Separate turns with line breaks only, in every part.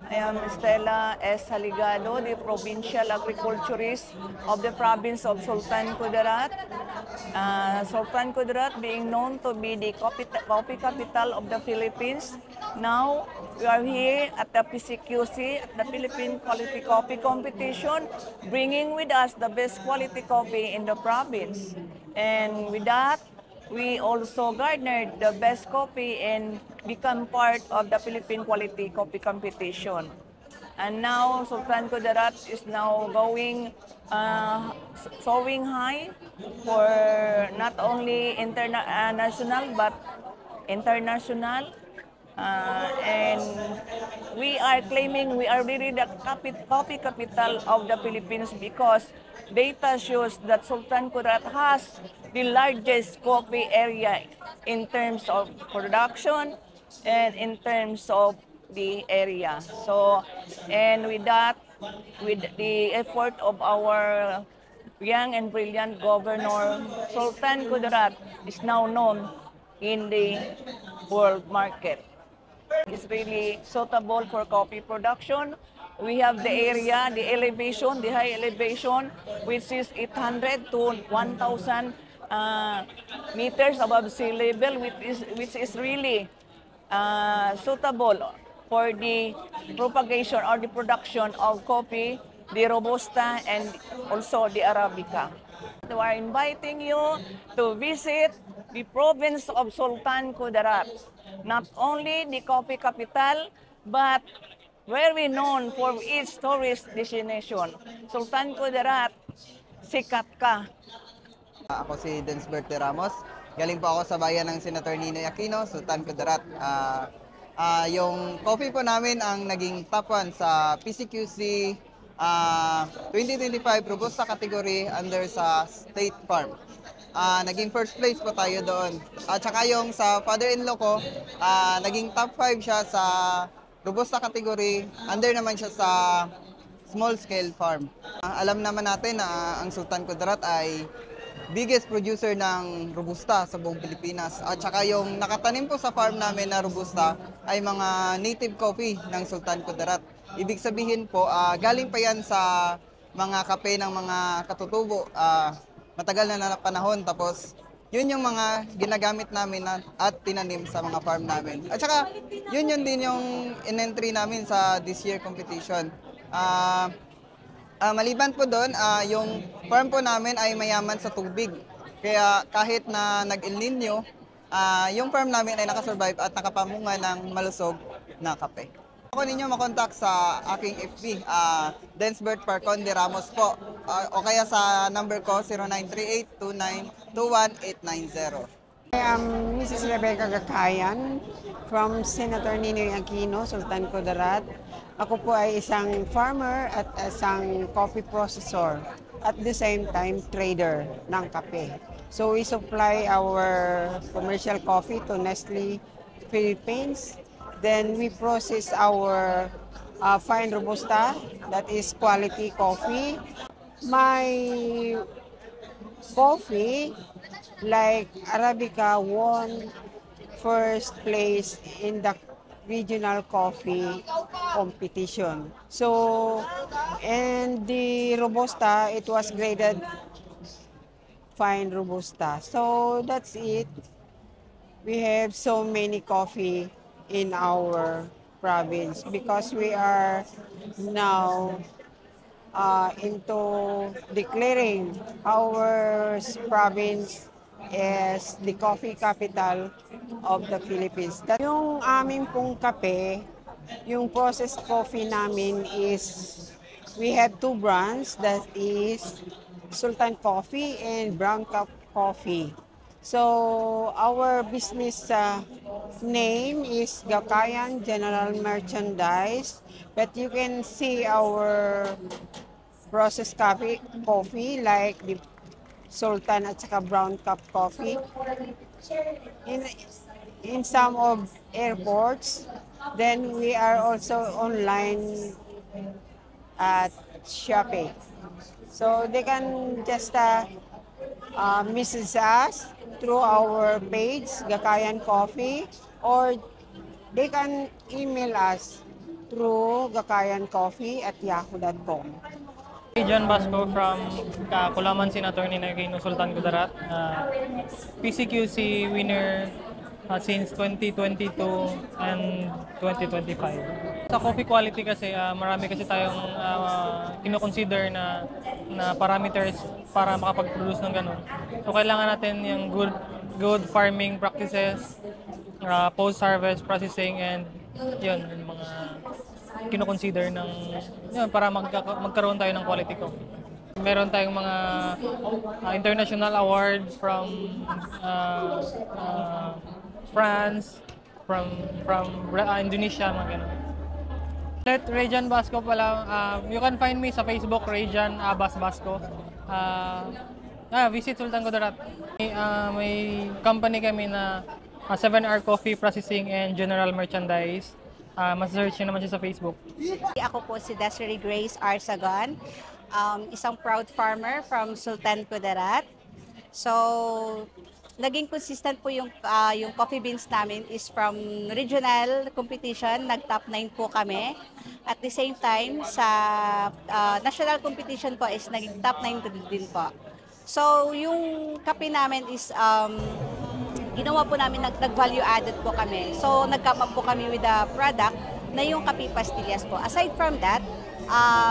I am Stella S. Haligado, the Provincial Agriculturist of the Province of Sultan Kudarat. Sultan Kudarat being known to be the coffee capital of the Philippines. Now, we are here at the PCQC, at the Philippine Quality Coffee Competition, bringing with us the best quality coffee in the province. And with that, we also garnered the best coffee and become part of the Philippine Quality Coffee Competition. And now Sultan Kudarat is now going soaring high for not only national but international. And we are claiming we are really the coffee capital of the Philippines because data shows that Sultan Kudarat has the largest coffee area in terms of production and in terms of the area. So, and with that, with the effort of our young and brilliant governor, Sultan Kudarat is now known in the world market. It's really suitable for coffee production. We have the area, the elevation, the high elevation, which is 800 to 1,000 meters above sea level, which is really suitable for the propagation or the production of coffee, the Robusta, and also the Arabica. We are inviting you to visit the province of Sultan Kudarat. Not only the coffee capital, but very known for its tourist destination. Sultan Kudarat, sikat ka.
Ako si Densbert de Ramos. Galing po ako sa bayan ng Senator Ninoy Aquino, Sultan Kudarat. Yung coffee po namin ang naging top 1 sa PCQC 2025 Robusta category under sa State Farm. Naging first place po tayo doon. At saka yung sa father-in-law ko, naging top 5 siya sa Robusta category. Under naman siya sa small scale farm. Alam naman natin na ang Sultan Kudarat ay biggest producer ng Robusta sa buong Pilipinas. At saka yung nakatanim po sa farm namin na Robusta ay mga native coffee ng Sultan Kudarat. Ibig sabihin po, galing pa yan sa mga kape ng mga katutubo. Matagal na panahon. Tapos, yun yung mga ginagamit namin at tinanim sa mga farm namin. At saka, yun din yung in-entry namin sa this year competition. Maliban po doon, yung farm po namin ay mayaman sa tubig. Kaya kahit na nag-El Nino, yung farm namin ay nakasurvive at nakapamunga ng malusog na kape. Ako ninyo makontak sa aking FB, Densbert Parcon de Ramos po. O kaya sa number ko, 0938-2921-890.
I am Mrs. Rebecca Gakayan from Senator Ninoy Aquino, Sultan Kudarat. Ako po ay isang farmer at isang coffee processor. At the same time, trader ng kape. So we supply our commercial coffee to Nestle Philippines. Then we process our fine Robusta, that is quality coffee. My coffee, like Arabica, won first place in the regional coffee competition. So, and the Robusta, it was graded fine Robusta. So, that's it. We have so many coffee in our province because we are now into declaring our province as the coffee capital of the Philippines. Yung aming pong kape, yung processed coffee namin is, we have two brands, that is Sultan Coffee and Brown Cup Coffee. So our business name is Gakayan General Merchandise, but you can see our processed coffee like the Sultan at saka Brown Cup Coffee in some of airports. Then we are also online at Shopee. So they can just message us through our page, Gakayan Coffee, or they can email us through Gakayan Coffee at yahoo.com.
John Basco from Kulaman Senator ni Nagino Sultan Kudarat. PCQC winner since 2022 and 2025. Sa coffee quality kasi, marami kasi tayong kino-consider na parameters para makapag-produce ng ganun. So kailangan natin yung good farming practices, post-harvest processing, and yun, yung mga kino-consider ng yun, para magkaroon tayo ng quality coffee. Meron tayong mga international awards from France, from Indonesia, mga ganun. Rejan Basco pala. You can find me sa Facebook, Rejan Abbas Basco. Visit Sultan Kudarat. May company kami na 7R Coffee Processing and General Merchandise. Mas-search nyo naman siya sa Facebook.
Ako po si Desiree Grace Arsagon, isang proud farmer from Sultan Kudarat. So, naging consistent po yung coffee beans namin is from regional competition, nag-top 9 po kami. At the same time, sa national competition po is naging top 9 din po. So, yung kape namin is ginawa po namin, nag-value added po kami. So, nag-come up po kami with a product na yung kape pastillas po. Aside from that,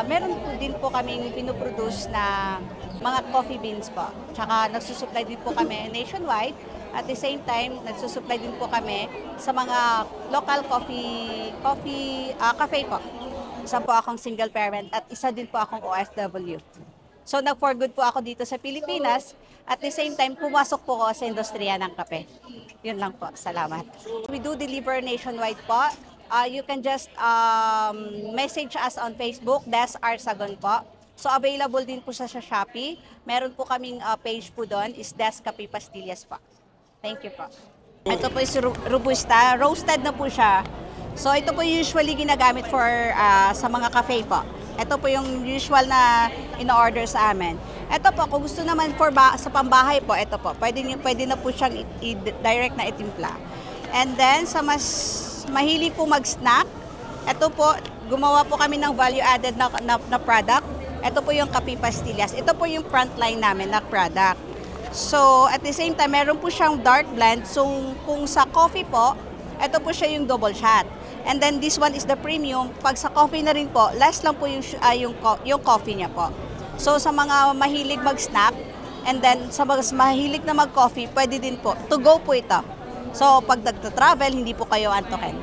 meron po din po kaming pinuproduce na mga coffee beans po. Tsaka nagsusupply din po kami nationwide. At the same time, nagsusupply din po kami sa mga local cafe po. Isa po akong single parent at isa din po akong OFW. So, nag-for good po ako dito sa Pilipinas. At the same time, pumasok po ako sa industriya ng kape. Yun lang po. Salamat. We do deliver nationwide po. You can just message us on Facebook, Des Arsagon po. So, available din po siya sa Shopee. Meron po kaming page po doon, is Des Kape Pastillas po. Thank you po. Ito po is Robusta. Roasted na po siya. So, ito po usually ginagamit for sa mga cafe po. Ito po yung usual na in-order sa amin. Ito po, kung gusto naman sa pambahay po, ito po, pwede na po siyang direct na itimpla. And then, sa mas mahilig po mag-snack, ito po, gumawa po kami ng value-added na product. Ito po yung kape pastillas. Ito po yung frontline namin na product. So, at the same time, meron po siyang dark blend. So, kung sa coffee po, ito po siya yung double shot. And then this one is the premium. Pag sa coffee na rin po, less lang po yung coffee niya po. So sa mga mahilig mag-snack, and then sa mga mahilig na mag-coffee, pwede din po. To go po ito. So pag nagta-travel, hindi po kayo antokin.